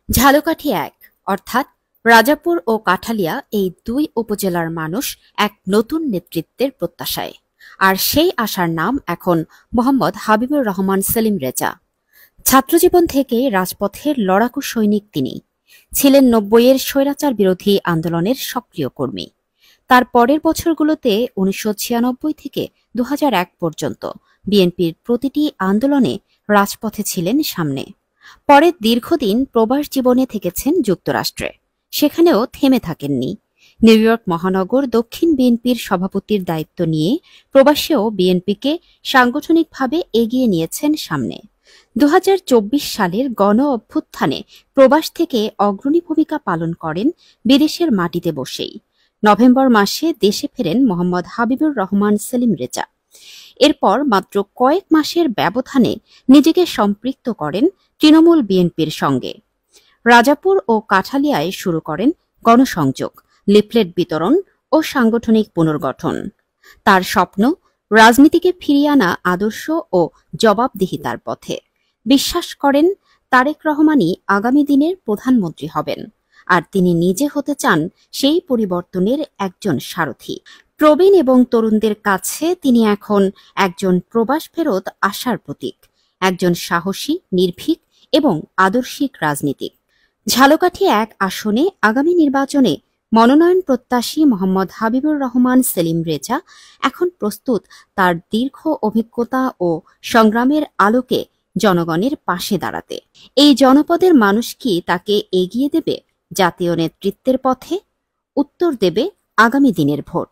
ঝালকাঠি ১ অর্থাৎ রাজাপুর ও কাঠালিয়া এই দুই উপজেলার মানুষ এক নতুন নেতৃত্বের প্রত্যাশায়। আর সেই আশার নাম এখন মোহাম্মদ হাবিবুর রহমান সেলিম রেজা। ছাত্রজীবন থেকে রাজপথের লড়াকু সৈনিক তিনি। ছিলেন ৯০-এর স্বৈরাচার বিরোধী আন্দোলনের সক্রিয় কর্মী। তার পরের বছরগুলোতে ১৯৯৬ থেকে ২০০১ পর্যন্ত বিএনপির প্রতিটি আন্দোলনে রাজপথে ছিলেন সামনে। পরে দীর্ঘদিন প্রবাস জীবনে থেকেছেন যুক্তরাষ্ট্রে। সেখানেও থেমে থাকেননি। নিউ ইয়র্ক মহানগর দক্ষিণ বিএনপির সভাপতির দায়িত্ব নিয়ে প্রবাসেও বিএনপিকে সাংগঠনিকভাবে এগিয়ে নিয়েছেন সামনে। ২০২৪ সালের গণ অভ্যুত্থানে প্রবাস থেকে অগ্রণী ভূমিকা পালন করেন বিদেশের মাটিতে বসেই। নভেম্বর মাসে দেশে ফেরেন মোহাম্মদ হাবিবুর রহমান সেলিম রেজা। এরপর মাত্র কয়েক মাসের ব্যবধানে নিজেকে সম্পৃক্ত করেন তৃণমূল বিএনপির সঙ্গে। রাজাপুর ও কাঠালিয়ায় শুরু করেন গণসংযোগ, লিফলেট বিতরণ ও সাংগঠনিক পুনর্গঠন। তার স্বপ্ন রাজনীতিকে ফিরিয়ে আনা আদর্শ ও জবাবদিহিতার পথে। বিশ্বাস করেন তারেক রহমানই আগামী দিনের প্রধানমন্ত্রী হবেন, আর তিনি নিজে হতে চান সেই পরিবর্তনের একজন সারথি। প্রবীণ এবং তরুণদের কাছে তিনি এখন একজন প্রবাস ফেরত আশার প্রতীক, একজন সাহসী, নির্ভীক এবং আদর্শিক রাজনীতিক। ঝালকাঠি ১ আসনে আগামী নির্বাচনে মনোনয়ন প্রত্যাশী মোহাম্মদ হাবিবুর রহমান সেলিম রেজা এখন প্রস্তুত তার দীর্ঘ অভিজ্ঞতা ও সংগ্রামের আলোকে জনগণের পাশে দাঁড়াতে। এই জনপদের মানুষ কি তাকে এগিয়ে দেবে জাতীয় নেতৃত্বের পথে? উত্তর দেবে আগামী দিনের ভোট।